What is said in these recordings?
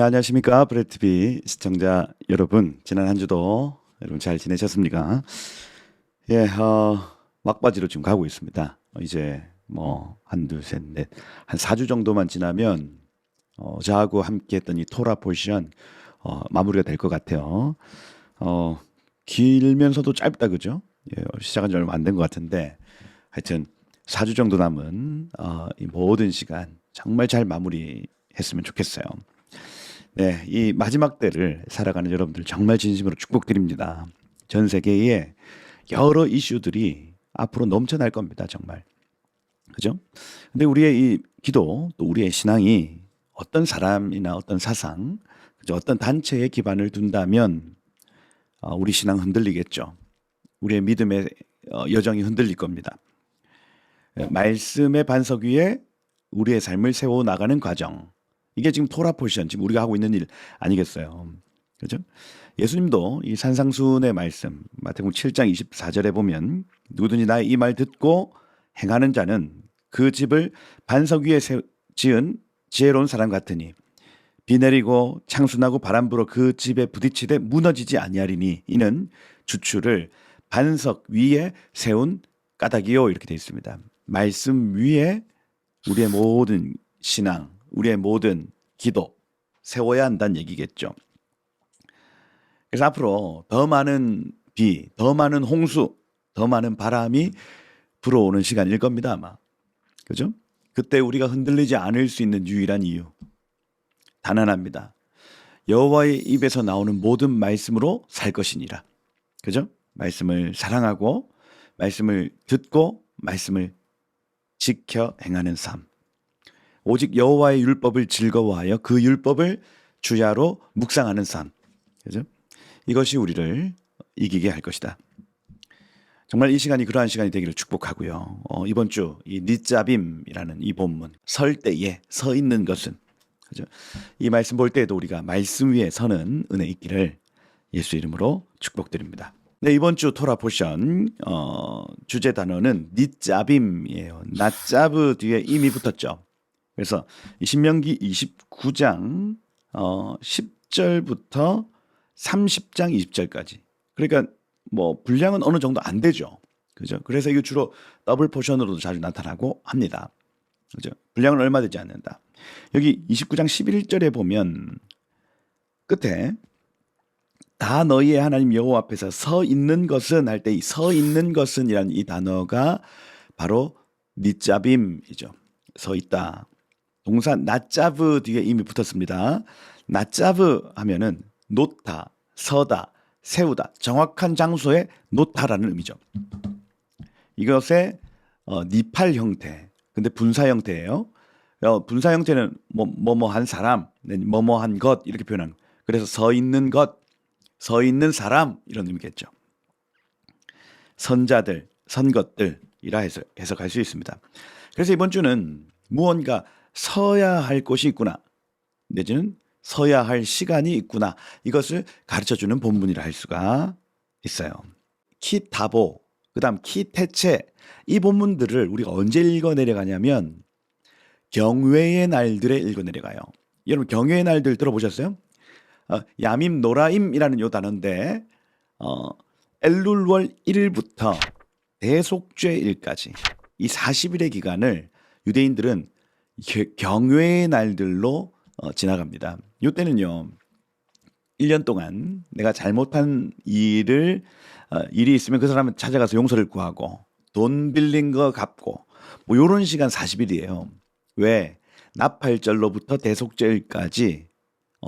네, 안녕하십니까. 브레트비 시청자 여러분. 지난 한 주도 여러분 잘 지내셨습니까? 예, 막바지로 지금 가고 있습니다. 이제 뭐, 한두, 셋, 넷, 한 4주 정도만 지나면, 저하고 함께 했던 이 토라 포지션, 마무리가 될 것 같아요. 어, 길면서도 짧다, 그죠? 예, 시작한 지 얼마 안 된 것 같은데, 하여튼 4주 정도 남은, 이 모든 시간 정말 잘 마무리했으면 좋겠어요. 네, 이 마지막 때를 살아가는 여러분들 정말 진심으로 축복드립니다. 전 세계에 여러 이슈들이 앞으로 넘쳐날 겁니다, 정말. 그죠? 근데 우리의 이 기도, 또 우리의 신앙이 어떤 사람이나 어떤 사상, 그죠? 어떤 단체에 기반을 둔다면 우리 신앙 흔들리겠죠. 우리의 믿음의 여정이 흔들릴 겁니다. 말씀의 반석 위에 우리의 삶을 세워 나가는 과정. 이게 지금 토라 포지션, 지금 우리가 하고 있는 일 아니겠어요. 그죠? 예수님도 이 산상수훈의 말씀, 마태복음 7장 24절에 보면 누구든지 나의 이 말 듣고 행하는 자는 그 집을 반석 위에 지은 지혜로운 사람 같으니 비 내리고 창수나고 바람 불어 그 집에 부딪히되 무너지지 아니하리니 이는 주추를 반석 위에 세운 까닭이요, 이렇게 되어 있습니다. 말씀 위에 우리의 모든 신앙, 우리의 모든 기도 세워야 한다는 얘기겠죠. 그래서 앞으로 더 많은 비, 더 많은 홍수, 더 많은 바람이 불어오는 시간일 겁니다, 아마. 그죠? 그때 우리가 흔들리지 않을 수 있는 유일한 이유 단 하나입니다. 여호와의 입에서 나오는 모든 말씀으로 살 것이니라. 그죠? 말씀을 사랑하고 말씀을 듣고 말씀을 지켜 행하는 삶. 오직 여호와의 율법을 즐거워하여 그 율법을 주야로 묵상하는 삶. 그죠? 이것이 우리를 이기게 할 것이다. 정말 이 시간이 그러한 시간이 되기를 축복하고요. 이번 주 이 니짜빔이라는 이 본문, 설 때에 서 있는 것은, 그죠? 이 말씀 볼 때에도 우리가 말씀 위에 서는 은혜 있기를 예수 이름으로 축복드립니다. 네, 이번 주 토라 포션 주제 단어는 니짜빔이에요. 나짜브 뒤에 이미 붙었죠. 그래서 신명기 29장 10절부터 30장 20절까지. 그러니까 뭐 분량은 어느 정도 안 되죠. 그죠? 그래서 이거 주로 더블 포션으로도 자주 나타나고 합니다. 그죠? 분량은 얼마 되지 않는다. 여기 29장 11절에 보면 끝에 다 너희의 하나님 여호와 앞에서 서 있는 것은 할 때 이 서 있는 것은이라는 이 단어가 바로 니짜빔이죠. 서 있다. 동사 나짜브 뒤에 이미 붙었습니다. 나짜브 하면은 놓다, 서다, 세우다, 정확한 장소에 놓다라는 의미죠. 이것의 니팔 형태, 근데 분사 형태예요. 분사 형태는 뭐뭐한 사람, 뭐뭐한 것 이렇게 표현하는. 그래서 서 있는 것, 서 있는 사람 이런 의미겠죠. 선자들, 선 것들이라 해석할 수 있습니다. 그래서 이번 주는 무언가 서야 할 곳이 있구나, 내지는 서야 할 시간이 있구나, 이것을 가르쳐주는 본문이라 할 수가 있어요. 키타보, 그 다음 키테체, 이 본문들을 우리가 언제 읽어 내려가냐면 경외의 날들에 읽어 내려가요. 여러분 경외의 날들 들어보셨어요? 야밈 노라임이라는 요 단어인데 엘룰월 1일부터 대속죄일까지 이 40일의 기간을 유대인들은 경외의 날들로 지나갑니다. 이때는요 1년 동안 내가 잘못한 일이 있으면 그 사람을 찾아가서 용서를 구하고 돈 빌린 거 갚고 뭐 이런 시간 40일이에요. 왜? 나팔절로부터 대속죄일까지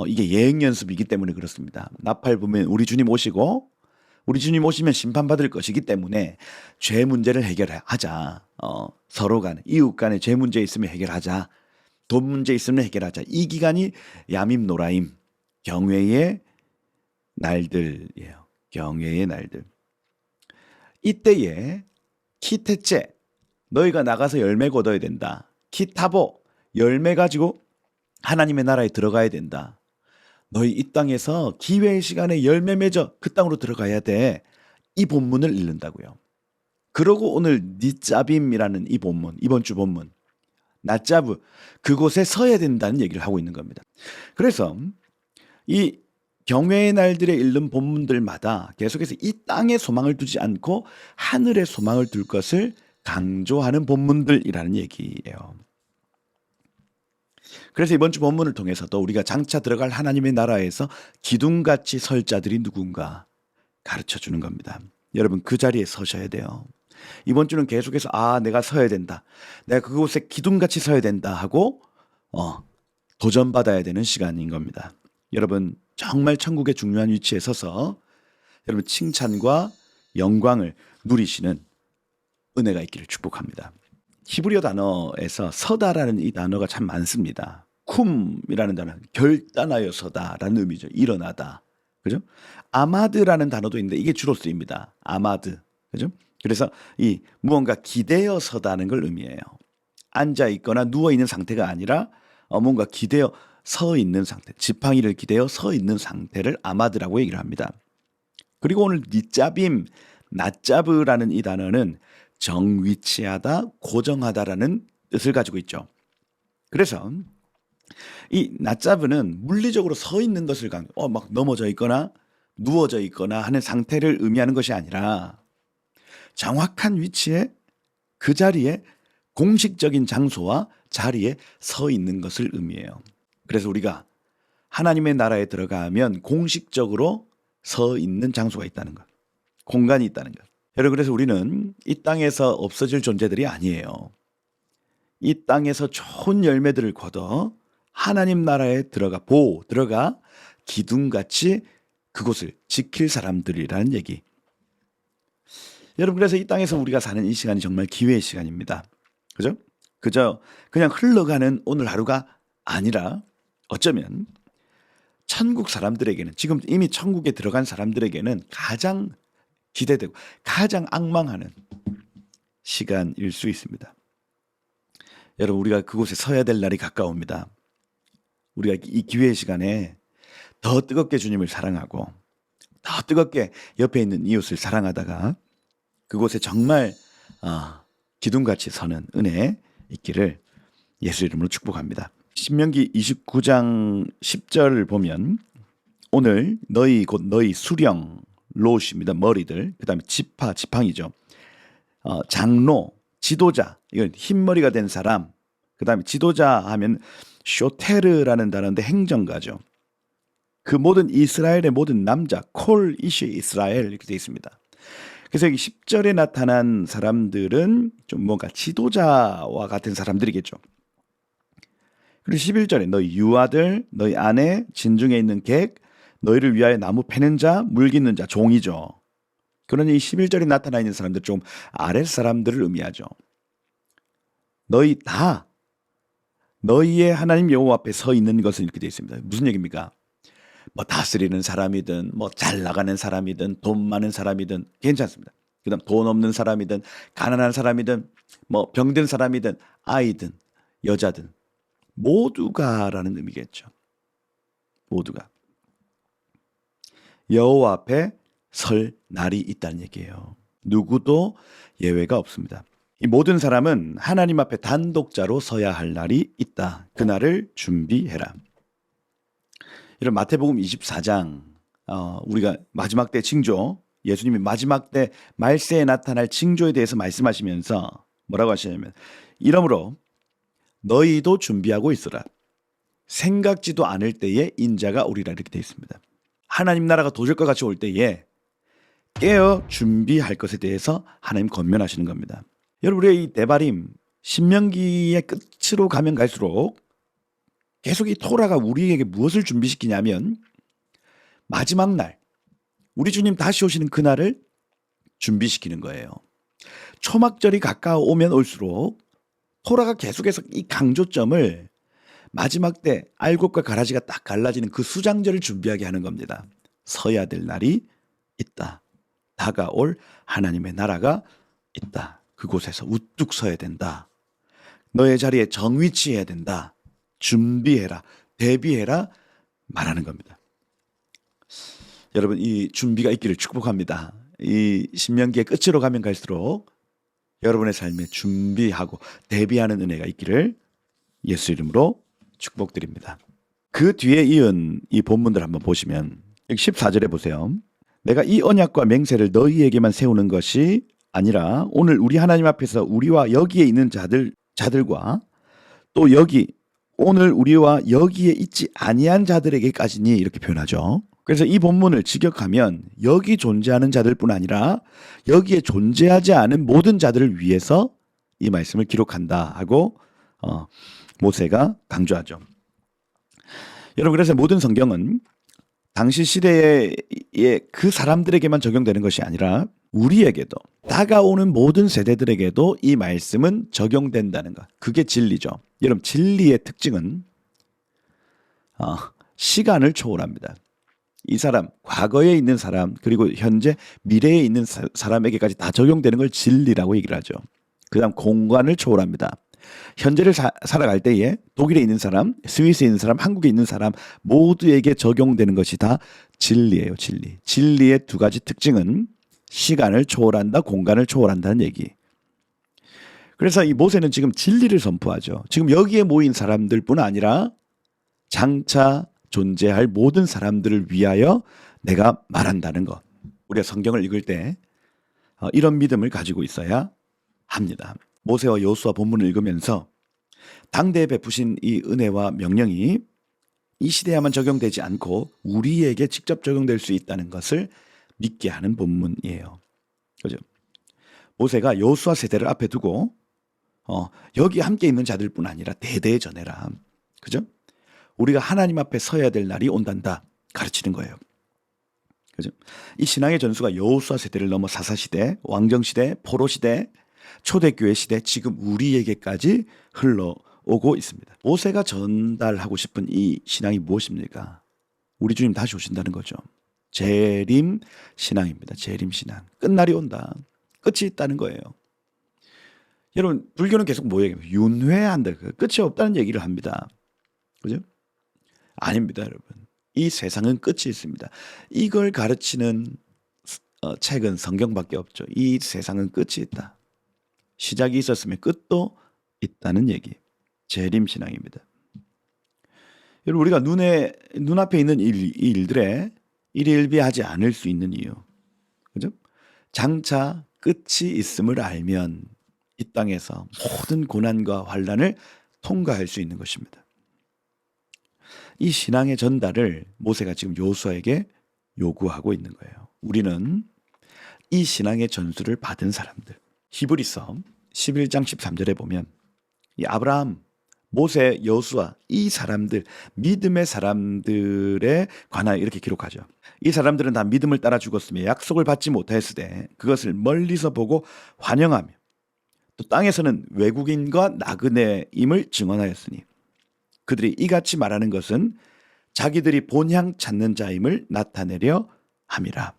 이게 예행 연습이기 때문에 그렇습니다. 나팔 보면 우리 주님 오시고 우리 주님 오시면 심판받을 것이기 때문에 죄 문제를 해결하자. 서로 간에 이웃 간에 죄 문제 있으면 해결하자. 돈 문제 있으면 해결하자. 이 기간이 야밈 노라임, 경외의 날들이에요. 경외의 날들. 이때에 키테체, 너희가 나가서 열매 거둬야 된다. 키타보, 열매 가지고 하나님의 나라에 들어가야 된다. 너희 이 땅에서 기회의 시간에 열매 맺어 그 땅으로 들어가야 돼. 이 본문을 읽는다고요. 그러고 오늘 니짜빔이라는 이 본문, 이번 주 본문, 나짜브, 그곳에 서야 된다는 얘기를 하고 있는 겁니다. 그래서 이 경외의 날들에 읽는 본문들마다 계속해서 이 땅에 소망을 두지 않고 하늘에 소망을 둘 것을 강조하는 본문들이라는 얘기예요. 그래서 이번 주 본문을 통해서도 우리가 장차 들어갈 하나님의 나라에서 기둥같이 설 자들이 누군가 가르쳐 주는 겁니다. 여러분 그 자리에 서셔야 돼요. 이번 주는 계속해서 내가 서야 된다. 내가 그곳에 기둥같이 서야 된다 하고 도전받아야 되는 시간인 겁니다. 여러분 정말 천국의 중요한 위치에 서서 여러분 칭찬과 영광을 누리시는 은혜가 있기를 축복합니다. 히브리어 단어에서 서다라는 이 단어가 참 많습니다. 쿰이라는 단어, 결단하여 서다라는 의미죠. 일어나다. 그죠? 아마드라는 단어도 있는데 이게 주로 쓰입니다. 아마드. 그죠? 그래서 이 무언가 기대어 서다는 걸 의미해요. 앉아 있거나 누워 있는 상태가 아니라 뭔가 기대어 서 있는 상태, 지팡이를 기대어 서 있는 상태를 아마드라고 얘기를 합니다. 그리고 오늘 니짜빔, 나짜브라는 이 단어는 정위치하다, 고정하다라는 뜻을 가지고 있죠. 그래서 이 나짜브는 물리적으로 서 있는 것을 막 넘어져 있거나 누워져 있거나 하는 상태를 의미하는 것이 아니라 정확한 위치에 그 자리에 공식적인 장소와 자리에 서 있는 것을 의미해요. 그래서 우리가 하나님의 나라에 들어가면 공식적으로 서 있는 장소가 있다는 것, 공간이 있다는 것. 여러분 그래서 우리는 이 땅에서 없어질 존재들이 아니에요. 이 땅에서 좋은 열매들을 거둬 하나님 나라에 들어가 기둥같이 그곳을 지킬 사람들이라는 얘기. 여러분 그래서 이 땅에서 우리가 사는 이 시간이 정말 기회의 시간입니다. 그죠? 그저 그냥 흘러가는 오늘 하루가 아니라 어쩌면 천국 사람들에게는 지금 이미 천국에 들어간 사람들에게는 가장 기대되고 가장 앙망하는 시간일 수 있습니다. 여러분 우리가 그곳에 서야 될 날이 가까웁니다. 우리가 이 기회의 시간에 더 뜨겁게 주님을 사랑하고 더 뜨겁게 옆에 있는 이웃을 사랑하다가 그곳에 정말 기둥같이 서는 은혜 있기를 예수 이름으로 축복합니다. 신명기 29장 10절을 보면 오늘 너희 곧 너희 수령 롯입니다. 머리들. 그다음에 지팡이죠. 장로, 지도자. 이건 흰머리가 된 사람. 그다음에 지도자 하면 쇼테르라는 단어인데 행정가죠. 그 모든 이스라엘의 모든 남자 콜 이시 이스라엘 이렇게 되어 있습니다. 그래서 여기 10절에 나타난 사람들은 좀 뭔가 지도자와 같은 사람들이겠죠. 그리고 11절에 너희 유아들, 너희 아내, 진중에 있는 객, 너희를 위하여 나무 패는 자, 물 깃는 자, 종이죠. 그러니 이 11절에 나타나 있는 사람들 좀 아랫 사람들을 의미하죠. 너희 다 너희의 하나님 여호와 앞에 서 있는 것은 이렇게 되어 있습니다. 무슨 얘기입니까? 뭐 다스리는 사람이든 뭐 잘 나가는 사람이든 돈 많은 사람이든 괜찮습니다. 그다음 돈 없는 사람이든 가난한 사람이든 뭐 병든 사람이든 아이든 여자든 모두가라는 의미겠죠. 모두가 여호와 앞에 설 날이 있다는 얘기예요. 누구도 예외가 없습니다. 이 모든 사람은 하나님 앞에 단독자로 서야 할 날이 있다. 그 날을 준비해라. 이런 마태복음 24장 우리가 마지막 때 징조, 예수님이 마지막 때 말세에 나타날 징조에 대해서 말씀하시면서 뭐라고 하시냐면 이러므로 너희도 준비하고 있으라. 생각지도 않을 때에 인자가 오리라 이렇게 되어 있습니다. 하나님 나라가 도적과 같이 올 때에 깨어 준비할 것에 대해서 하나님 권면하시는 겁니다. 여러분 우리의 이 대바림 신명기의 끝으로 가면 갈수록 계속 이 토라가 우리에게 무엇을 준비시키냐면 마지막 날 우리 주님 다시 오시는 그날을 준비시키는 거예요. 초막절이 가까워오면 올수록 토라가 계속해서 이 강조점을 마지막 때 알곡과 가라지가 딱 갈라지는 그 수장절을 준비하게 하는 겁니다. 서야 될 날이 있다. 다가올 하나님의 나라가 있다. 그곳에서 우뚝 서야 된다. 너의 자리에 정위치해야 된다. 준비해라. 대비해라. 말하는 겁니다. 여러분 이 준비가 있기를 축복합니다. 이 신명기의 끝으로 가면 갈수록 여러분의 삶에 준비하고 대비하는 은혜가 있기를 예수 이름으로 축복드립니다. 그 뒤에 이은 이 본문들 한번 보시면 14절에 보세요. 내가 이 언약과 맹세를 너희에게만 세우는 것이 아니라 오늘 우리 하나님 앞에서 우리와 여기에 있는 자들과 또 여기 오늘 우리와 여기에 있지 아니한 자들에게까지니 이렇게 표현하죠. 그래서 이 본문을 직역하면 여기 존재하는 자들뿐 아니라 여기에 존재하지 않은 모든 자들을 위해서 이 말씀을 기록한다 하고 모세가 강조하죠. 여러분, 그래서 모든 성경은 당시 시대의 그 사람들에게만 적용되는 것이 아니라 우리에게도 다가오는 모든 세대들에게도 이 말씀은 적용된다는 것. 그게 진리죠. 여러분, 진리의 특징은 시간을 초월합니다. 이 사람, 과거에 있는 사람, 그리고 현재 미래에 있는 사람에게까지 다 적용되는 걸 진리라고 얘기를 하죠. 그 다음 공간을 초월합니다. 현재를 살아갈 때에 독일에 있는 사람, 스위스에 있는 사람, 한국에 있는 사람 모두에게 적용되는 것이 다 진리예요. 진리. 진리의 두 가지 특징은 시간을 초월한다, 공간을 초월한다는 얘기. 그래서 이 모세는 지금 진리를 선포하죠. 지금 여기에 모인 사람들뿐 아니라 장차 존재할 모든 사람들을 위하여 내가 말한다는 것. 우리가 성경을 읽을 때 이런 믿음을 가지고 있어야 합니다. 모세와 여호수아 본문을 읽으면서 당대에 베푸신 이 은혜와 명령이 이 시대에만 적용되지 않고 우리에게 직접 적용될 수 있다는 것을 믿게 하는 본문이에요. 그죠? 모세가 여호수아 세대를 앞에 두고 여기 함께 있는 자들뿐 아니라 대대에 전해라. 그죠? 우리가 하나님 앞에 서야 될 날이 온단다 가르치는 거예요. 그죠? 이 신앙의 전수가 여호수아 세대를 넘어 사사시대, 왕정시대, 포로시대, 초대교회 시대, 지금 우리에게까지 흘러오고 있습니다. 모세가 전달하고 싶은 이 신앙이 무엇입니까? 우리 주님 다시 오신다는 거죠. 재림 신앙입니다. 재림 신앙. 끝날이 온다. 끝이 있다는 거예요. 여러분, 불교는 계속 뭐 얘기해요? 윤회한다. 끝이 없다는 얘기를 합니다. 그죠? 아닙니다, 여러분. 이 세상은 끝이 있습니다. 이걸 가르치는 책은 성경밖에 없죠. 이 세상은 끝이 있다. 시작이 있었으면 끝도 있다는 얘기. 재림신앙입니다. 여러분, 우리가 눈앞에 있는 이 일들에 일희일비하지 않을 수 있는 이유. 그죠? 장차 끝이 있음을 알면 이 땅에서 모든 고난과 환난을 통과할 수 있는 것입니다. 이 신앙의 전달을 모세가 지금 여호수아에게 요구하고 있는 거예요. 우리는 이 신앙의 전수를 받은 사람들. 히브리서 11장 13절에 보면 이 아브라함, 모세, 여호수아 이 사람들, 믿음의 사람들에 관하여 이렇게 기록하죠. 이 사람들은 다 믿음을 따라 죽었으며 약속을 받지 못하였으되 그것을 멀리서 보고 환영하며 또 땅에서는 외국인과 나그네임을 증언하였으니 그들이 이같이 말하는 것은 자기들이 본향 찾는 자임을 나타내려 함이라.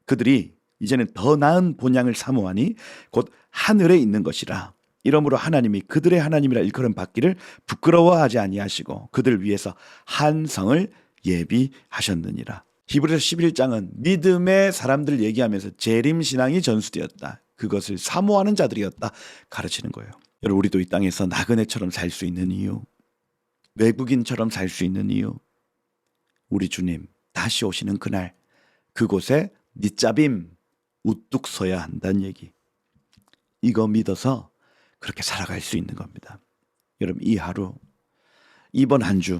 그들이 이제는 더 나은 본향을 사모하니 곧 하늘에 있는 것이라. 이러므로 하나님이 그들의 하나님이라 일컬음 받기를 부끄러워하지 아니하시고 그들을 위해서 한 성을 예비하셨느니라. 히브리서 11장은 믿음의 사람들 얘기하면서 재림신앙이 전수되었다. 그것을 사모하는 자들이었다 가르치는 거예요. 여러분, 우리도 이 땅에서 나그네처럼 살 수 있는 이유, 외국인처럼 살 수 있는 이유, 우리 주님 다시 오시는 그날 그곳에 밑잡임 우뚝 서야 한다는 얘기. 이거 믿어서 그렇게 살아갈 수 있는 겁니다. 여러분, 이 하루, 이번 한 주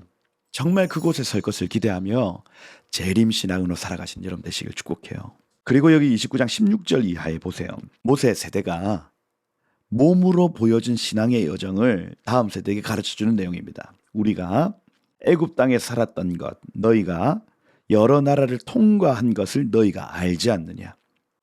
정말 그곳에 설 것을 기대하며 재림신앙으로 살아가신 여러분 되시길 축복해요. 그리고 여기 29장 16절 이하에 보세요. 모세 세대가 몸으로 보여준 신앙의 여정을 다음 세대에게 가르쳐주는 내용입니다. 우리가 애굽 땅에 살았던 것, 너희가 여러 나라를 통과한 것을 너희가 알지 않느냐.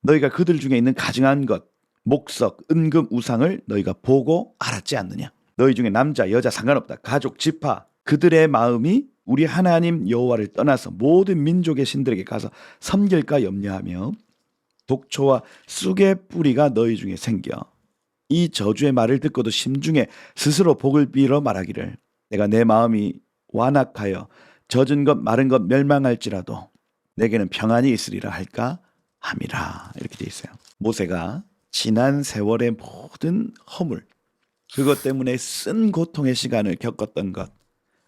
너희가 그들 중에 있는 가증한 것, 목석, 은금, 우상을 너희가 보고 알았지 않느냐. 너희 중에 남자, 여자 상관없다. 가족, 지파, 그들의 마음이 우리 하나님 여호와를 떠나서 모든 민족의 신들에게 가서 섬길까 염려하며 독초와 쑥의 뿌리가 너희 중에 생겨 이 저주의 말을 듣고도 심중에 스스로 복을 빌어 말하기를 내가 내 마음이 완악하여 젖은 것 마른 것 멸망할지라도 내게는 평안이 있으리라 할까 함이라. 이렇게 돼 있어요. 모세가 지난 세월의 모든 허물, 그것 때문에 쓴 고통의 시간을 겪었던 것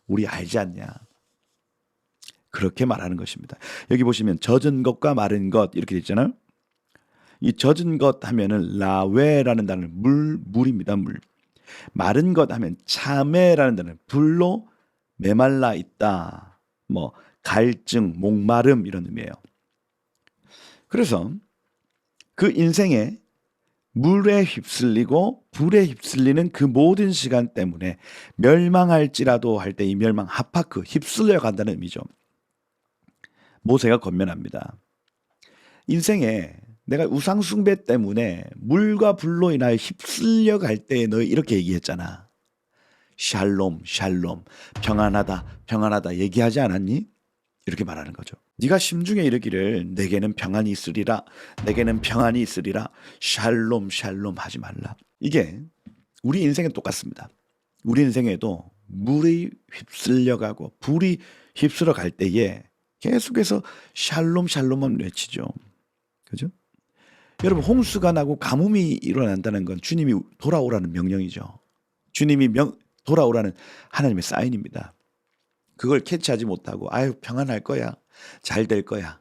우리 알지 않냐. 그렇게 말하는 것입니다. 여기 보시면 젖은 것과 마른 것 이렇게 돼 있잖아요. 이 젖은 것 하면은 라웨라는 단어는 물입니다. 물. 마른 것 하면 참외라는 단어는 불로 메말라 있다. 뭐 갈증, 목마름 이런 의미예요. 그래서 그 인생에 물에 휩쓸리고 불에 휩쓸리는 그 모든 시간 때문에 멸망할지라도 할 때 이 멸망 하파크 휩쓸려 간다는 의미죠. 모세가 권면합니다. 인생에 내가 우상 숭배 때문에 물과 불로 인하여 휩쓸려 갈 때에 너희 이렇게 얘기했잖아. 샬롬 샬롬 평안하다 평안하다 얘기하지 않았니? 이렇게 말하는 거죠. 네가 심중에 이르기를 내게는 평안이 있으리라 내게는 평안이 있으리라 샬롬 샬롬 하지 말라. 이게 우리 인생에 똑같습니다. 우리 인생에도 물이 휩쓸려가고 불이 휩쓸어 갈 때에 계속해서 샬롬 샬롬만 외치죠. 그죠? 여러분 홍수가 나고 가뭄이 일어난다는 건 주님이 돌아오라는 명령이죠. 주님이 돌아오라는 하나님의 사인입니다. 그걸 캐치하지 못하고 아유 평안할 거야. 잘 될 거야.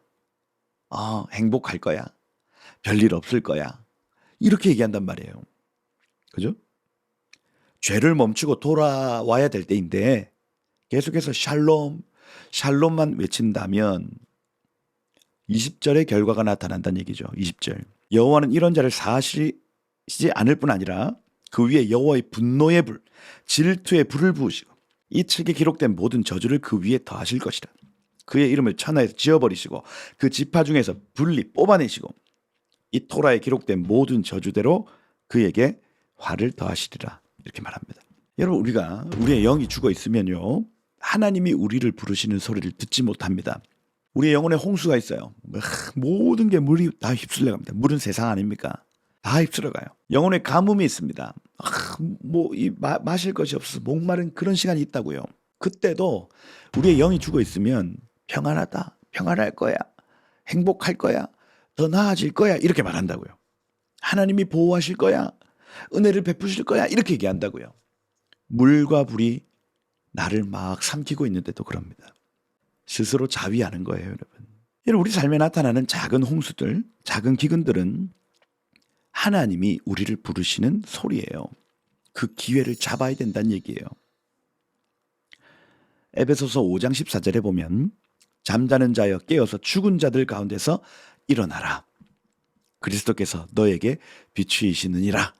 행복할 거야. 별일 없을 거야. 이렇게 얘기한단 말이에요. 그죠? 죄를 멈추고 돌아와야 될 때인데 계속해서 샬롬, 샬롬만 외친다면 20절의 결과가 나타난다는 얘기죠. 20절. 여호와는 이런 자를 사하시지 않을 뿐 아니라 그 위에 여호와의 분노의 불, 질투의 불을 부으시고 이 책에 기록된 모든 저주를 그 위에 더하실 것이라. 그의 이름을 천하에서 지워버리시고 그 지파 중에서 분리 뽑아내시고 이 토라에 기록된 모든 저주대로 그에게 화를 더하시리라. 이렇게 말합니다. 여러분 우리가 우리의 영이 죽어 있으면요 하나님이 우리를 부르시는 소리를 듣지 못합니다. 우리의 영혼에 홍수가 있어요. 모든 게 물이 다 휩쓸려 갑니다. 물은 세상 아닙니까? 다 휩쓸어 가요. 영혼에 가뭄이 있습니다. 마실 것이 없어서 목마른 그런 시간이 있다고요. 그때도 우리의 영이 죽어 있으면 평안하다, 평안할 거야, 행복할 거야, 더 나아질 거야 이렇게 말한다고요. 하나님이 보호하실 거야, 은혜를 베푸실 거야 이렇게 얘기한다고요. 물과 불이 나를 막 삼키고 있는데도 그럽니다. 스스로 자위하는 거예요, 여러분. 우리 삶에 나타나는 작은 홍수들, 작은 기근들은 하나님이 우리를 부르시는 소리예요. 그 기회를 잡아야 된다는 얘기예요. 에베소서 5장 14절에 보면 잠자는 자여 깨어서 죽은 자들 가운데서 일어나라. 그리스도께서 너에게 비추이시느니라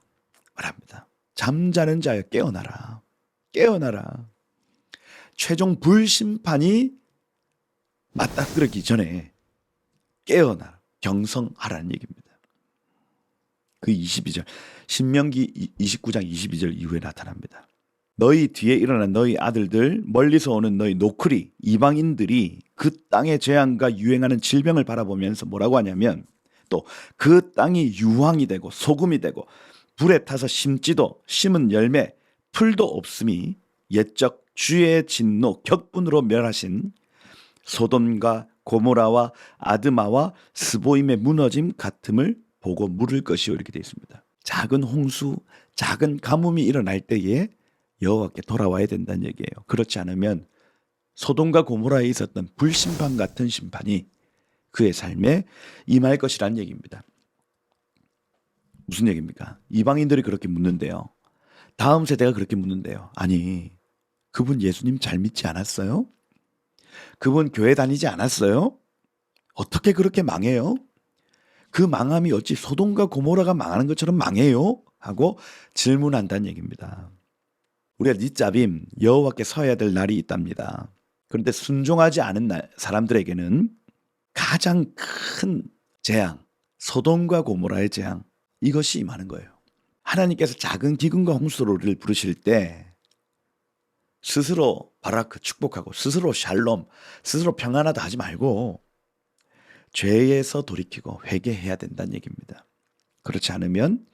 말합니다. 잠자는 자여 깨어나라. 깨어나라. 최종 불심판이 맞닥뜨리기 전에 깨어나라. 경성하라는 얘기입니다. 그 22절 신명기 29장 22절 이후에 나타납니다. 너희 뒤에 일어난 너희 아들들 멀리서 오는 너희 노크리 이방인들이 그 땅의 재앙과 유행하는 질병을 바라보면서 뭐라고 하냐면 또 그 땅이 유황이 되고 소금이 되고 불에 타서 심지도 심은 열매 풀도 없음이 옛적 주의 진노 격분으로 멸하신 소돔과 고모라와 아드마와 스보임의 무너짐 같음을 보고 물을 것이요 이렇게 되어 있습니다. 작은 홍수, 작은 가뭄이 일어날 때에 여호와께 돌아와야 된다는 얘기예요. 그렇지 않으면 소돔과 고모라에 있었던 불심판 같은 심판이 그의 삶에 임할 것이라는 얘기입니다. 무슨 얘기입니까? 이방인들이 그렇게 묻는데요. 다음 세대가 그렇게 묻는데요. 아니, 그분 예수님 잘 믿지 않았어요? 그분 교회 다니지 않았어요? 어떻게 그렇게 망해요? 그 망함이 어찌 소돔과 고모라가 망하는 것처럼 망해요? 하고 질문한다는 얘기입니다. 우리가 니짜빔 여호와께 서야 될 날이 있답니다. 그런데 순종하지 않은 사람들에게는 가장 큰 재앙, 소돔과 고모라의 재앙 이것이 임하는 거예요. 하나님께서 작은 기근과 홍수를 부르실 때 스스로 바라크 축복하고 스스로 샬롬, 스스로 평안하다 하지 말고 죄에서 돌이키고 회개해야 된다는 얘기입니다. 그렇지 않으면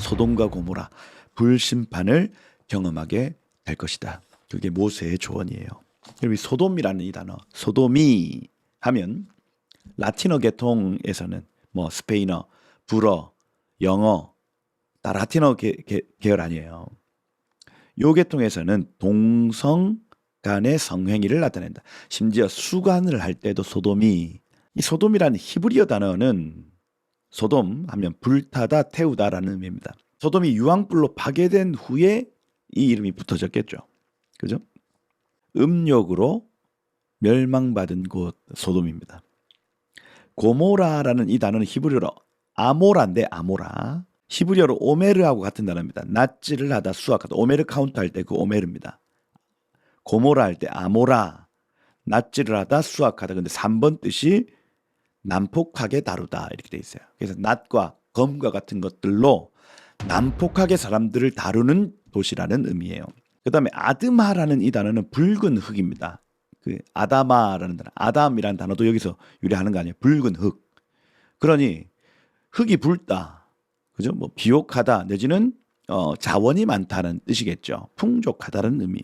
소돔과 고모라 불심판을 경험하게 될 것이다. 그게 모세의 조언이에요. 여기 소돔이라는 이 단어, 소돔이 하면 라틴어 계통에서는 뭐 스페인어, 불어, 영어 다 라틴어 계열 아니에요. 요 계통에서는 동성 간의 성행위를 나타낸다. 심지어 수간을 할 때도 소돔이, 이 소돔이라는 히브리어 단어는 소돔 하면 불타다 태우다라는 의미입니다. 소돔이 유황불로 파괴된 후에 이 이름이 붙어졌겠죠. 그죠? 음욕으로 멸망받은 곳 소돔입니다. 고모라라는 이 단어는 히브리어로 아모라인데, 아모라. 히브리어로 오메르하고 같은 단어입니다. 낫지를 하다 수확하다. 오메르 카운트 할 때 그 오메르입니다. 고모라 할 때 아모라. 낫지를 하다 수확하다. 근데 3번 뜻이 난폭하게 다루다 이렇게 돼 있어요. 그래서 낫과 검과 같은 것들로 난폭하게 사람들을 다루는 도시라는 의미예요. 그 다음에 아드마라는 이 단어는 붉은 흙입니다. 그 아다마라는 단어, 아담이라는 단어도 여기서 유래하는 거 아니에요. 붉은 흙. 그러니 흙이 붉다, 그죠? 뭐 비옥하다 내지는 자원이 많다는 뜻이겠죠. 풍족하다는 의미.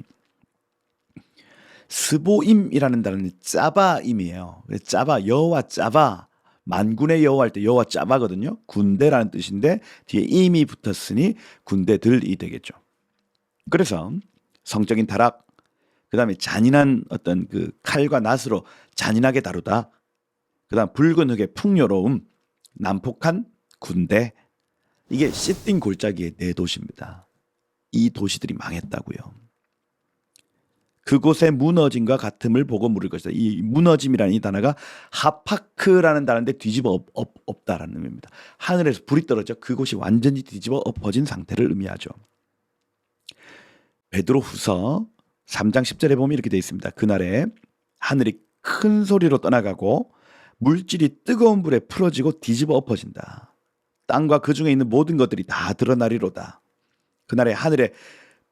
스보임이라는 단어는 짜바임이에요. 짜바, 여호와 짜바, 만군의 여호와 할 때 여호와 짜바거든요. 군대라는 뜻인데 뒤에 임이 붙었으니 군대들이 되겠죠. 그래서 성적인 타락, 그 다음에 잔인한 어떤 그 칼과 낫으로 잔인하게 다루다, 그 다음 붉은 흙의 풍요로움, 난폭한 군대, 이게 시띵 골짜기의 네 도시입니다. 이 도시들이 망했다고요. 그곳의 무너짐과 같음을 보고 물을 것이다. 이 무너짐이라는 이 단어가 하파크라는 단어인데 뒤집어 엎다라는 의미입니다. 하늘에서 불이 떨어져 그곳이 완전히 뒤집어 엎어진 상태를 의미하죠. 베드로후서 3장 10절에 보면 이렇게 되어 있습니다. 그날에 하늘이 큰 소리로 떠나가고 물질이 뜨거운 불에 풀어지고 뒤집어 엎어진다. 땅과 그 중에 있는 모든 것들이 다 드러나리로다. 그날에 하늘에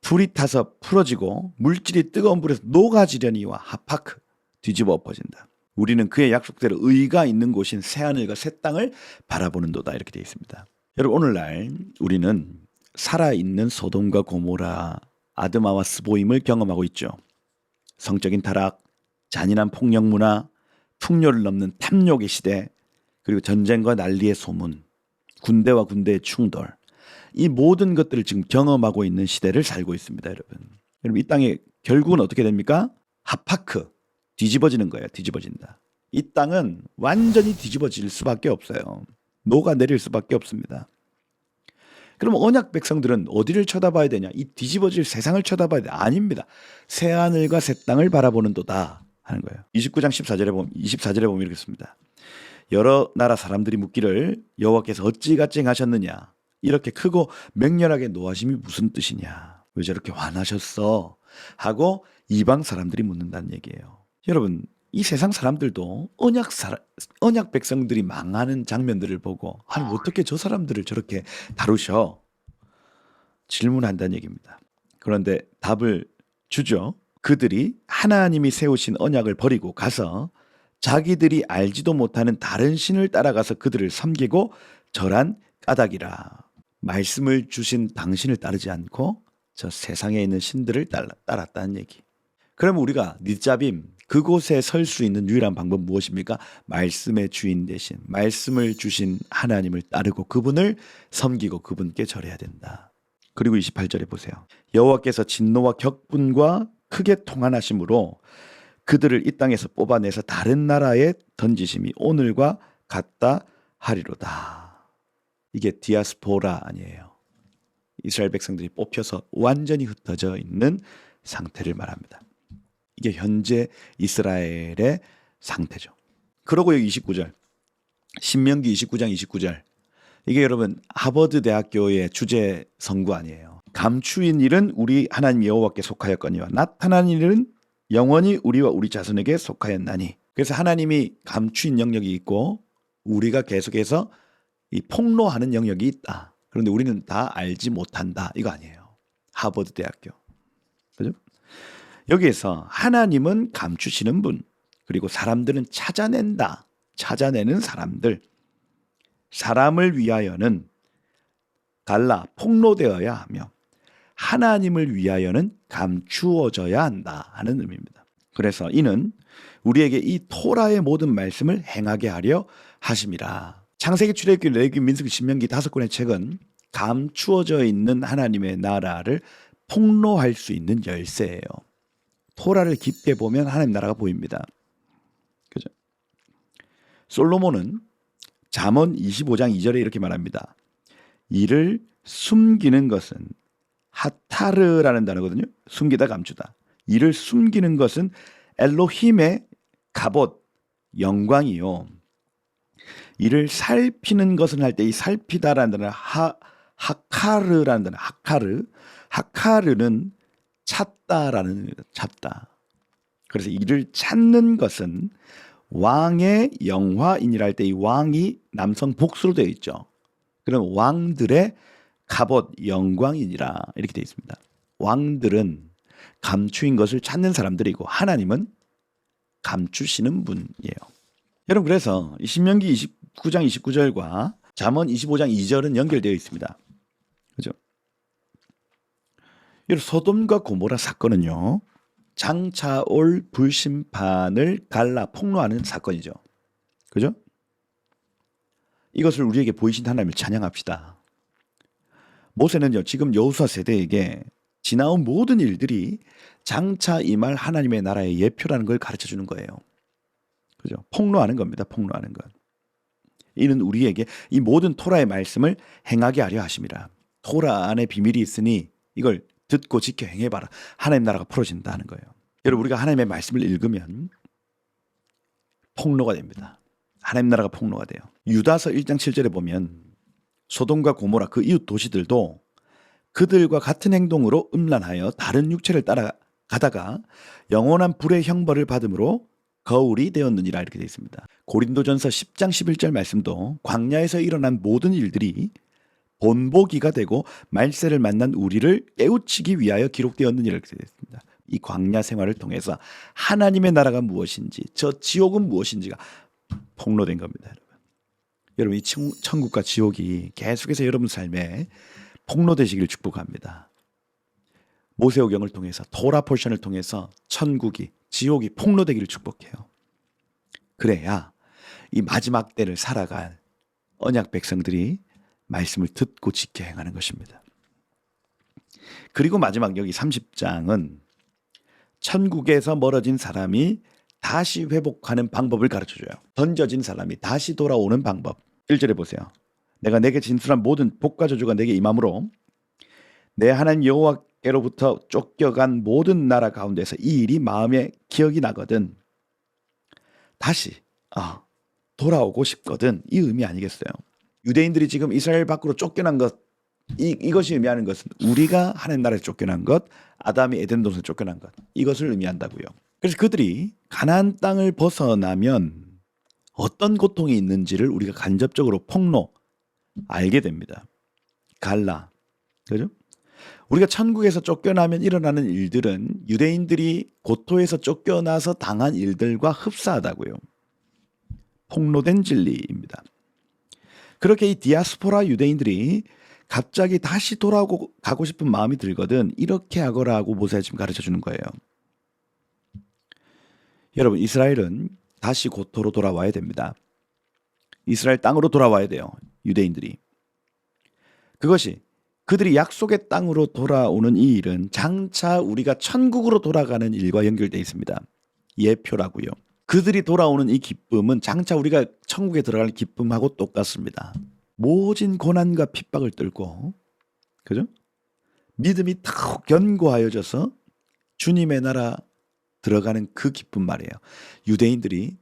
불이 타서 풀어지고 물질이 뜨거운 불에서 녹아지려니와 하파크, 뒤집어 엎어진다. 우리는 그의 약속대로 의가 있는 곳인 새하늘과 새 땅을 바라보는도다. 이렇게 되어 있습니다. 여러분, 오늘날 우리는 살아있는 소돔과 고모라, 아드마와 스보임을 경험하고 있죠. 성적인 타락, 잔인한 폭력 문화, 풍요를 넘는 탐욕의 시대, 그리고 전쟁과 난리의 소문, 군대와 군대의 충돌, 이 모든 것들을 지금 경험하고 있는 시대를 살고 있습니다. 여러분 이 땅에 결국은 어떻게 됩니까? 하파크, 뒤집어지는 거예요. 뒤집어진다. 이 땅은 완전히 뒤집어질 수밖에 없어요. 녹아내릴 수밖에 없습니다. 그럼 언약 백성들은 어디를 쳐다봐야 되냐? 이 뒤집어질 세상을 쳐다봐야 돼. 아닙니다. 새하늘과 새 땅을 바라보는도다 하는 거예요. 29장 24절에 보면 이렇게 씁니다. 여러 나라 사람들이 묻기를 여호와께서 어찌 가증하셨느냐? 이렇게 크고 맹렬하게 노하심이 무슨 뜻이냐? 왜 저렇게 화나셨어? 하고 이방 사람들이 묻는다는 얘기예요. 여러분, 이 세상 사람들도 언약 백성들이 망하는 장면들을 보고 아니 어떻게 저 사람들을 저렇게 다루셔? 질문한다는 얘기입니다. 그런데 답을 주죠. 그들이 하나님이 세우신 언약을 버리고 가서 자기들이 알지도 못하는 다른 신을 따라가서 그들을 섬기고 절한 까닭이라. 말씀을 주신 당신을 따르지 않고 저 세상에 있는 신들을 따랐다는 얘기. 그러면 우리가 닛자빔, 그곳에 설 수 있는 유일한 방법 무엇입니까? 말씀의 주인 대신 말씀을 주신 하나님을 따르고 그분을 섬기고 그분께 절해야 된다. 그리고 28절에 보세요. 여호와께서 진노와 격분과 크게 통한하심으로 그들을 이 땅에서 뽑아내서 다른 나라에 던지심이 오늘과 같다 하리로다. 이게 디아스포라 아니에요. 이스라엘 백성들이 뽑혀서 완전히 흩어져 있는 상태를 말합니다. 이게 현재 이스라엘의 상태죠. 그러고 여기 29절, 신명기 29장 29절, 이게 여러분 하버드 대학교의 주제 선구 아니에요. 감추인 일은 우리 하나님 여호와께 속하였거니와 나타난 일은 영원히 우리와 우리 자손에게 속하였나니. 그래서 하나님이 감추인 영역이 있고 우리가 계속해서 이 폭로하는 영역이 있다. 그런데 우리는 다 알지 못한다. 이거 아니에요. 하버드 대학교. 그죠? 여기에서 하나님은 감추시는 분, 그리고 사람들은 찾아낸다. 찾아내는 사람들. 사람을 위하여는 갈라 폭로되어야 하며 하나님을 위하여는 감추어져야 한다 하는 의미입니다. 그래서 이는 우리에게 이 토라의 모든 말씀을 행하게 하려 하심이라. 창세기, 출애굽기, 레위기, 민수기, 신명기 5권의 책은 감추어져 있는 하나님의 나라를 폭로할 수 있는 열쇠예요. 토라를 깊게 보면 하나님 나라가 보입니다. 그죠? 솔로몬은 잠언 25장 2절에 이렇게 말합니다. 이를 숨기는 것은 하타르라는 단어거든요. 숨기다 감추다. 이를 숨기는 것은 엘로힘의 갑옷 영광이요. 이를 살피는 것은 할 때 이 살피다라는 단어는 하카르라는 단어. 하카르는 찾다라는 의미입니다. 찾다. 그래서 이를 찾는 것은 왕의 영화인이라 할 때 이 왕이 남성 복수로 되어 있죠. 그럼 왕들의 갑옷 영광이니라 이렇게 되어 있습니다. 왕들은 감추인 것을 찾는 사람들이고 하나님은 감추시는 분이에요. 여러분 그래서 신명기 29장 29절과 잠언 25장 2절은 연결되어 있습니다. 그죠? 여러분 소돔과 고모라 사건은요. 장차 올 불심판을 갈라 폭로하는 사건이죠. 그죠? 이것을 우리에게 보이신 하나님을 찬양합시다. 모세는요 지금 여호수아 세대에게 지나온 모든 일들이 장차 임할 하나님의 나라의 예표라는 걸 가르쳐 주는 거예요. 그죠? 폭로하는 겁니다. 폭로하는 것. 이는 우리에게 이 모든 토라의 말씀을 행하게 하려 하심이라. 토라 안에 비밀이 있으니 이걸 듣고 지켜 행해봐라. 하나님 나라가 풀어진다는 거예요. 여러분 우리가 하나님의 말씀을 읽으면 폭로가 됩니다. 하나님 나라가 폭로가 돼요. 유다서 1장 7절에 보면 소돔과 고모라 그 이웃 도시들도 그들과 같은 행동으로 음란하여 다른 육체를 따라가다가 영원한 불의 형벌을 받음으로 거울이 되었느니라 이렇게 되어 있습니다. 고린도전서 10장 11절 말씀도 광야에서 일어난 모든 일들이 본보기가 되고 말세를 만난 우리를 깨우치기 위하여 기록되었느니라 이렇게 되어 있습니다. 이 광야 생활을 통해서 하나님의 나라가 무엇인지 저 지옥은 무엇인지가 폭로된 겁니다. 여러분 이 천국과 지옥이 계속해서 여러분 삶에 폭로되시길 축복합니다. 모세오경을 통해서 토라 포션을 통해서 천국이 지옥이 폭로되기를 축복해요. 그래야 이 마지막 때를 살아갈 언약 백성들이 말씀을 듣고 지켜 행하는 것입니다. 그리고 마지막 여기 30장은 천국에서 멀어진 사람이 다시 회복하는 방법을 가르쳐줘요. 던져진 사람이 다시 돌아오는 방법. 1절에 보세요. 내가 내게 진술한 모든 복과 저주가 내게 임함으로 내 하나님 여호와께로부터 쫓겨간 모든 나라 가운데서 이 일이 마음에 기억이 나거든. 다시 돌아오고 싶거든. 이 의미 아니겠어요? 유대인들이 지금 이스라엘 밖으로 쫓겨난 것 이것이 의미하는 것은 우리가 하나님 나라에 쫓겨난 것, 아담이 에덴 동산에 쫓겨난 것 이것을 의미한다고요. 그래서 그들이 가나안 땅을 벗어나면 어떤 고통이 있는지를 우리가 간접적으로 알게 됩니다. 갈라. 그죠? 우리가 천국에서 쫓겨나면 일어나는 일들은 유대인들이 고토에서 쫓겨나서 당한 일들과 흡사하다고요. 폭로된 진리입니다. 그렇게 이 디아스포라 유대인들이 갑자기 다시 돌아가고 싶은 마음이 들거든 이렇게 하거라 하고 모세가 지금 가르쳐 주는 거예요. 여러분 이스라엘은 다시 고토로 돌아와야 됩니다. 이스라엘 땅으로 돌아와야 돼요. 유대인들이. 그것이 그들이 약속의 땅으로 돌아오는 이 일은 장차 우리가 천국으로 돌아가는 일과 연결되어 있습니다. 예표라고요. 그들이 돌아오는 이 기쁨은 장차 우리가 천국에 들어갈 기쁨하고 똑같습니다. 모진 고난과 핍박을 뚫고 그죠? 믿음이 탁 견고하여져서 주님의 나라 들어가는 그 기쁨 말이에요. 유대인들이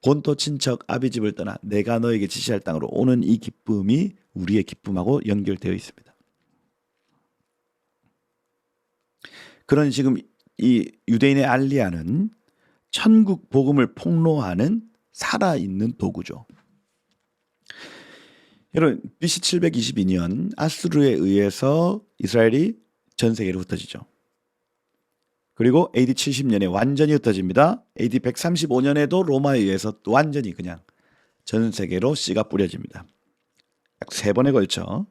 본토 친척 아비 집을 떠나 내가 너에게 지시할 땅으로 오는 이 기쁨이 우리의 기쁨하고 연결되어 있습니다. 그런 지금 이 유대인의 알리야는 천국 복음을 폭로하는 살아있는 도구죠. 여러분 BC 722년 아수르에 의해서 이스라엘이 전 세계로 흩어지죠. 그리고 AD 70년에 완전히 흩어집니다. AD 135년에도 로마에 의해서 완전히 그냥 전 세계로 씨가 뿌려집니다. 약 3번에 걸쳐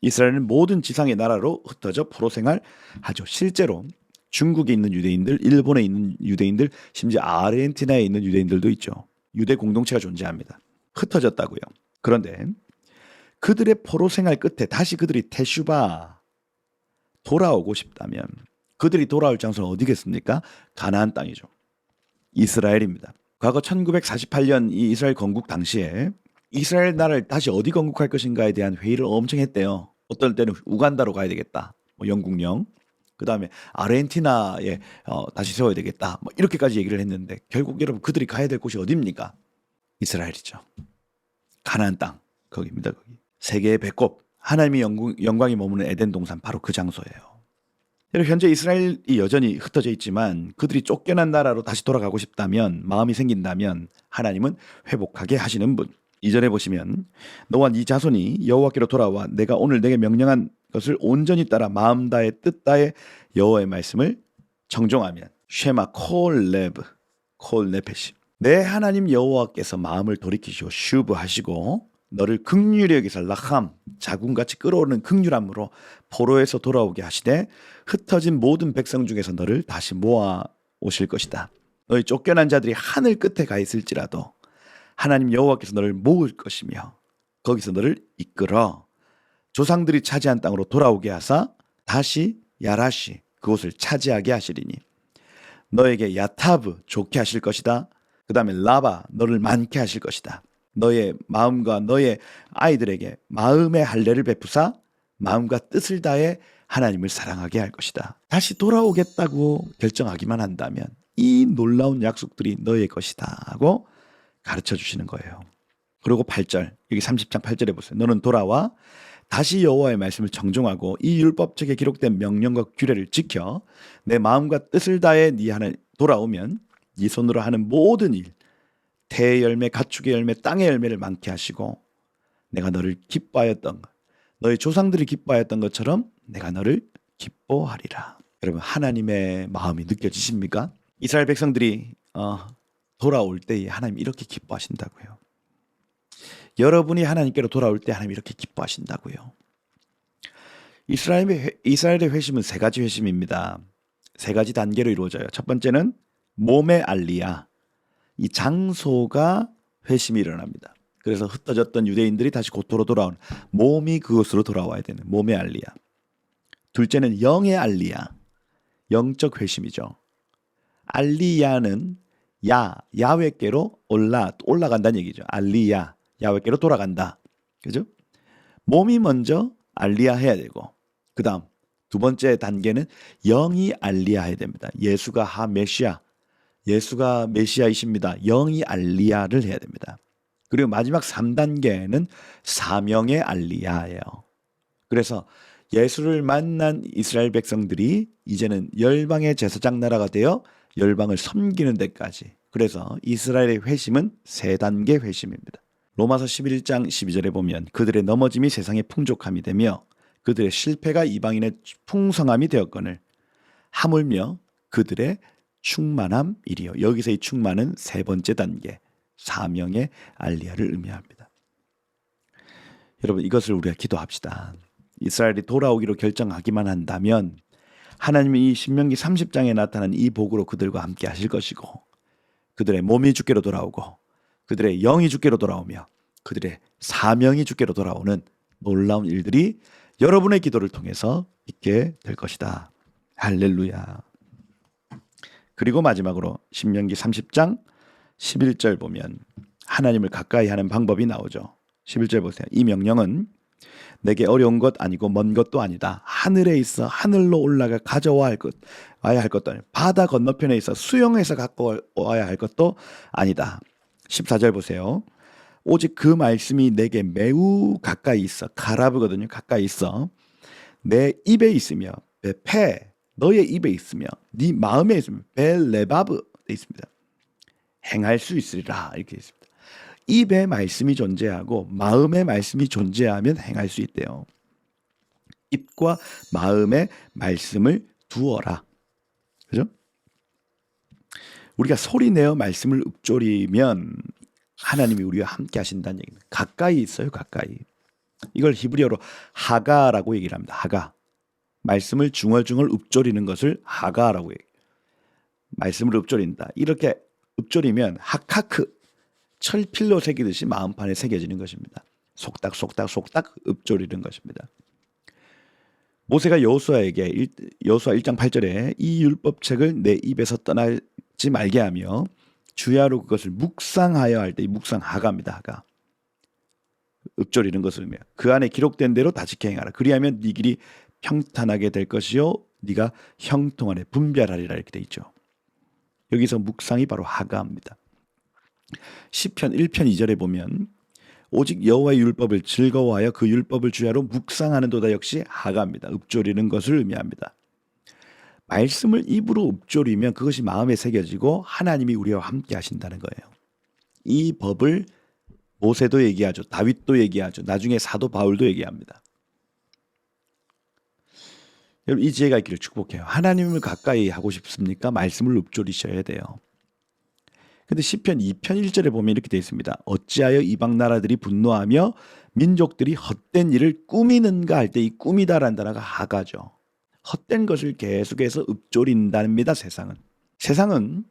이스라엘은 모든 지상의 나라로 흩어져 포로 생활하죠. 실제로 중국에 있는 유대인들, 일본에 있는 유대인들, 심지어 아르헨티나에 있는 유대인들도 있죠. 유대 공동체가 존재합니다. 흩어졌다고요. 그런데 그들의 포로 생활 끝에 다시 그들이 테슈바 돌아오고 싶다면 그들이 돌아올 장소는 어디겠습니까? 가나안 땅이죠. 이스라엘입니다. 과거 1948년 이 이스라엘 건국 당시에 이스라엘 나라를 다시 어디 건국할 것인가에 대한 회의를 엄청 했대요. 어떨 때는 우간다로 가야 되겠다. 뭐 영국령. 그다음에 아르헨티나에 다시 세워야 되겠다. 뭐 이렇게까지 얘기를 했는데 결국 여러분 그들이 가야 될 곳이 어디입니까? 이스라엘이죠. 가나안 땅. 거기입니다. 거기. 세계의 배꼽. 하나님의 영광이 머무는 에덴 동산 바로 그 장소예요. 현재 이스라엘이 여전히 흩어져 있지만 그들이 쫓겨난 나라로 다시 돌아가고 싶다면 마음이 생긴다면 하나님은 회복하게 하시는 분. 이전에 보시면 너와 네 자손이 여호와께로 돌아와 내가 오늘 내게 명령한 것을 온전히 따라 마음 다해 뜻 다해 여호와의 말씀을 정종하면 쉐마 콜레브 콜네페시 내 하나님 여호와께서 마음을 돌이키시고 슈브하시고 너를 긍휼히 여기서 라함 자궁같이 끓어오르는 긍휼함으로 포로에서 돌아오게 하시되 흩어진 모든 백성 중에서 너를 다시 모아 오실 것이다. 너희 쫓겨난 자들이 하늘 끝에 가 있을지라도 하나님 여호와께서 너를 모을 것이며 거기서 너를 이끌어 조상들이 차지한 땅으로 돌아오게 하사 다시 야라시 그곳을 차지하게 하시리니 너에게 야타브 좋게 하실 것이다. 그 다음에 라바 너를 많게 하실 것이다. 너의 마음과 너의 아이들에게 마음의 할례를 베푸사 마음과 뜻을 다해 하나님을 사랑하게 할 것이다. 다시 돌아오겠다고 결정하기만 한다면 이 놀라운 약속들이 너의 것이다 하고 가르쳐 주시는 거예요. 그리고 8절 여기 30장 8절에 보세요. 너는 돌아와 다시 여호와의 말씀을 정종하고 이 율법책에 기록된 명령과 규례를 지켜 내 마음과 뜻을 다해 네 하나 돌아오면 네 손으로 하는 모든 일 태의 열매, 가축의 열매, 땅의 열매를 많게 하시고 내가 너를 기뻐하였던 것 너의 조상들이 기뻐하였던 것처럼 내가 너를 기뻐하리라. 여러분 하나님의 마음이 느껴지십니까? 이스라엘 백성들이 돌아올 때 하나님 이렇게 기뻐하신다고요. 여러분이 하나님께로 돌아올 때 하나님 이렇게 기뻐하신다고요. 이스라엘의 회심은 세 가지 회심입니다. 세 가지 단계로 이루어져요. 첫 번째는 몸의 알리야. 이 장소가 회심이 일어납니다. 그래서 흩어졌던 유대인들이 다시 고토로 돌아온 몸이 그곳으로 돌아와야 되는 몸의 알리야. 둘째는 영의 알리야. 영적 회심이죠. 알리야는 야훼께로 올라간다는 얘기죠. 알리야 야훼께로 돌아간다. 그죠? 몸이 먼저 알리야 해야 되고 그다음 두 번째 단계는 영이 알리야 해야 됩니다. 예수가 메시아이십니다. 영이 알리야를 해야 됩니다. 그리고 마지막 3단계는 사명의 알리야예요. 그래서 예수를 만난 이스라엘 백성들이 이제는 열방의 제사장 나라가 되어 열방을 섬기는 데까지. 그래서 이스라엘의 회심은 3단계 회심입니다. 로마서 11장 12절에 보면 그들의 넘어짐이 세상의 풍족함이 되며 그들의 실패가 이방인의 풍성함이 되었거늘 하물며 그들의 충만함이리요. 여기서 이 충만은 세 번째 단계 사명의 알리야를 의미합니다. 여러분 이것을 우리가 기도합시다. 이스라엘이 돌아오기로 결정하기만 한다면 하나님이 이 신명기 30장에 나타난 이 복으로 그들과 함께 하실 것이고 그들의 몸이 주께로 돌아오고 그들의 영이 주께로 돌아오며 그들의 사명이 주께로 돌아오는 놀라운 일들이 여러분의 기도를 통해서 있게 될 것이다. 할렐루야. 그리고 마지막으로 신명기 30장 11절 보면 하나님을 가까이 하는 방법이 나오죠. 11절 보세요. 이 명령은 내게 어려운 것 아니고 먼 것도 아니다. 하늘에 있어 하늘로 올라가 가져와야 할 것도 아니고 바다 건너편에 있어 수영해서 갖고 와야 할 것도 아니다. 14절 보세요. 오직 그 말씀이 내게 매우 가까이 있어. 가라브거든요. 가까이 있어. 내 입에 있으며 너의 입에 있으며 네 마음에 있으며 벨레바브 돼 있습니다. 행할 수 있으리라 이렇게 있습니다. 입에 말씀이 존재하고 마음의 말씀이 존재하면 행할 수 있대요. 입과 마음의 말씀을 두어라. 그죠? 우리가 소리내어 말씀을 읊조리면 하나님이 우리와 함께 하신다는 얘기입니다. 가까이 있어요. 가까이. 이걸 히브리어로 하가라고 얘기를 합니다. 하가. 말씀을 중얼중얼 읊조리는 것을 하가라고 얘기해요. 말씀을 읊조린다. 이렇게 읊조리면 하카크 철필로 새기듯이 마음판에 새겨지는 것입니다. 속닥 읊조리는 것입니다. 모세가 여호수아에게 여호수아 1장 8절에 이 율법책을 내 입에서 떠나지 말게 하며 주야로 그것을 묵상하여 할 때 이 묵상 하가입니다. 하가. 읊조리는 것을 의미해요. 그 안에 기록된 대로 다 지켜 행하라. 그리하면 네 길이 평탄하게 될 것이요 네가 형통하게 분별하리라 이렇게 돼 있죠. 여기서 묵상이 바로 하가입니다. 시편 1편 2절에 보면 오직 여호와의 율법을 즐거워하여 그 율법을 주야로 묵상하는도다 역시 하가입니다. 읊조리는 것을 의미합니다. 말씀을 입으로 읊조리면 그것이 마음에 새겨지고 하나님이 우리와 함께 하신다는 거예요. 이 법을 모세도 얘기하죠. 다윗도 얘기하죠. 나중에 사도 바울도 얘기합니다. 여러분 이 지혜가 있기를 축복해요. 하나님을 가까이 하고 싶습니까? 말씀을 읊조리셔야 돼요. 근데 시편 2편 1절에 보면 이렇게 되어 있습니다. 어찌하여 이방 나라들이 분노하며 민족들이 헛된 일을 꾸미는가 할 때 이 꾸미다라는 단어가 하가죠. 헛된 것을 계속해서 읊조린답니다. 세상은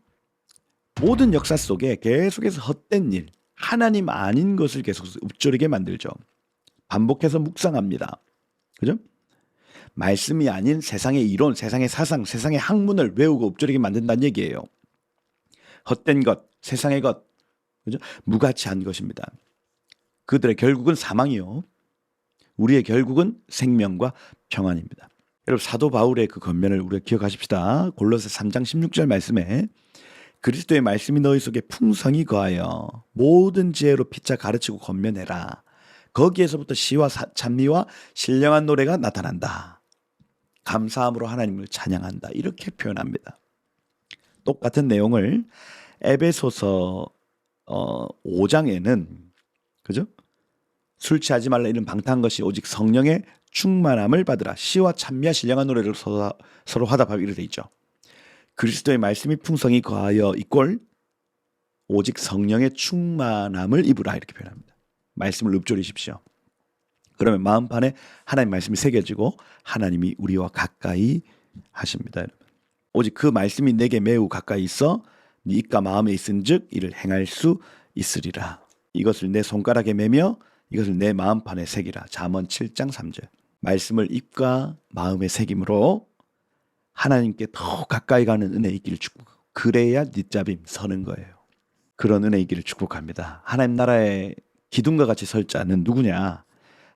모든 역사 속에 계속해서 헛된 일, 하나님 아닌 것을 계속 읊조리게 만들죠. 반복해서 묵상합니다. 그죠? 말씀이 아닌 세상의 이론, 세상의 사상, 세상의 학문을 외우고 읊조리게 만든다는 얘기예요. 헛된 것, 세상의 것, 그죠? 무가치한 것입니다. 그들의 결국은 사망이요. 우리의 결국은 생명과 평안입니다. 여러분 사도 바울의 그 권면을 우리가 기억하십시다. 골로새 3장 16절 말씀에 그리스도의 말씀이 너희 속에 풍성히 거하여 모든 지혜로 피차 가르치고 권면해라. 거기에서부터 시와 찬미와 신령한 노래가 나타난다. 감사함으로 하나님을 찬양한다. 이렇게 표현합니다. 똑같은 내용을 에베소서 5장에는 그죠? 술 취하지 말라 이런 방탕한 것이 오직 성령의 충만함을 받으라. 시와 찬미와 신령한 노래를 서로 화답하고 이렇게 돼 있죠. 그리스도의 말씀이 풍성히 거하여 이꼴 오직 성령의 충만함을 입으라 이렇게 표현합니다. 말씀을 읊조리십시오. 그러면 마음판에 하나님 말씀이 새겨지고 하나님이 우리와 가까이 하십니다. 여러분. 오직 그 말씀이 내게 매우 가까이 있어 네 입과 마음에 있은즉 이를 행할 수 있으리라. 이것을 내 손가락에 매며 이것을 내 마음판에 새기라. 잠언 7장 3절. 말씀을 입과 마음에 새김으로 하나님께 더 가까이 가는 은혜 있기를 축복하고 그래야 뒷잡임 서는 거예요. 그런 은혜 있기를 축복합니다. 하나님 나라의 기둥과 같이 설 자는 누구냐?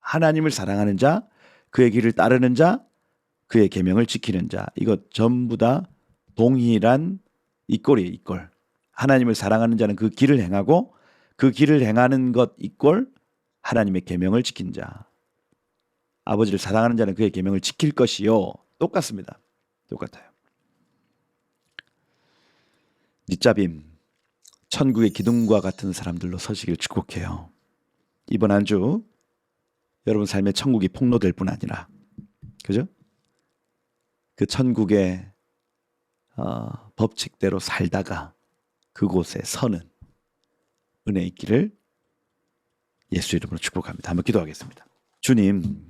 하나님을 사랑하는 자, 그의 길을 따르는 자, 그의 계명을 지키는 자. 이것 전부 다 동일한 이꼴이에요. 이꼴. 하나님을 사랑하는 자는 그 길을 행하고 그 길을 행하는 것 이꼴 하나님의 계명을 지킨 자. 아버지를 사랑하는 자는 그의 계명을 지킬 것이요. 똑같습니다. 똑같아요. 뒷잡임, 천국의 기둥과 같은 사람들로 서시길 축복해요. 이번 한 주 여러분 삶의 천국이 폭로될 뿐 아니라 그죠? 그 천국의 법칙대로 살다가 그곳에 서는 은혜 있기를 예수 이름으로 축복합니다. 한번 기도하겠습니다. 주님,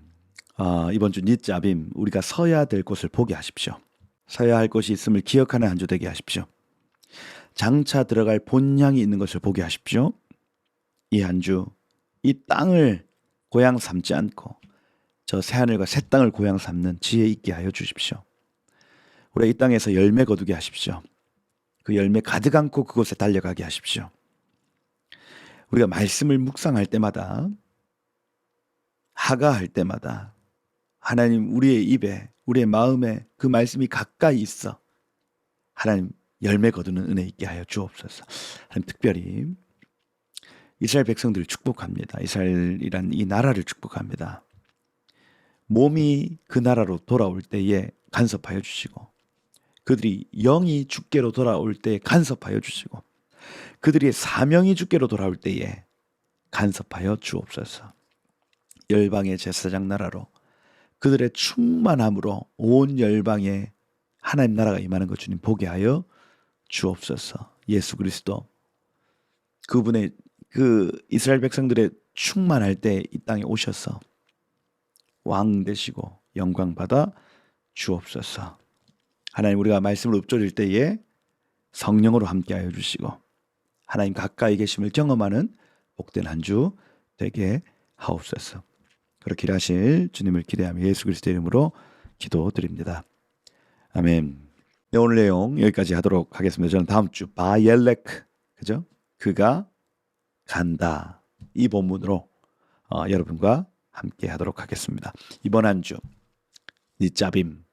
이번 주 닛잡임 우리가 서야 될 곳을 보게 하십시오. 서야 할 곳이 있음을 기억하는 한 주 되게 하십시오. 장차 들어갈 본향이 있는 것을 보게 하십시오. 이 한 주 이 땅을 고향 삼지 않고 저 새하늘과 새 땅을 고향 삼는 지혜 있게 하여 주십시오. 우리 이 땅에서 열매 거두게 하십시오. 그 열매 가득 안고 그곳에 달려가게 하십시오. 우리가 말씀을 묵상할 때마다 하가할 때마다 하나님 우리의 입에 우리의 마음에 그 말씀이 가까이 있어 하나님 열매 거두는 은혜 있게 하여 주옵소서. 하나님 특별히 이스라엘 백성들을 축복합니다. 이스라엘이란 이 나라를 축복합니다. 몸이 그 나라로 돌아올 때에 간섭하여 주시고 그들이 영이 주께로 돌아올 때에 간섭하여 주시고 그들의 사명이 주께로 돌아올 때에 간섭하여 주옵소서. 열방의 제사장 나라로 그들의 충만함으로 온 열방에 하나님 나라가 임하는 것 주님 보게 하여 주옵소서. 예수 그리스도 그분의 그 이스라엘 백성들의 충만할 때 이 땅에 오셔서 왕 되시고 영광 받아 주옵소서. 하나님 우리가 말씀을 읊조릴 때에 성령으로 함께하여 주시고 하나님 가까이 계심을 경험하는 복된 한 주 되게 하옵소서. 그렇게 일하실 주님을 기대하며 예수 그리스도의 이름으로 기도드립니다. 아멘. 네, 오늘 내용 여기까지 하도록 하겠습니다. 저는 다음 주 바이엘레크, 그죠? 그가 간다, 이 본문으로 여러분과 함께 하도록 하겠습니다. 이번 한 주 니짜빔,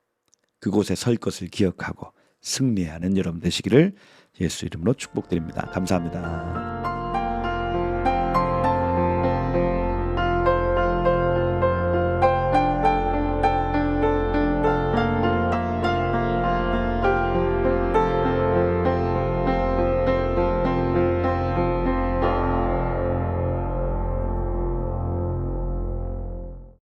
그곳에 설 것을 기억하고 승리하는 여러분 되시기를 예수 이름으로 축복드립니다. 감사합니다.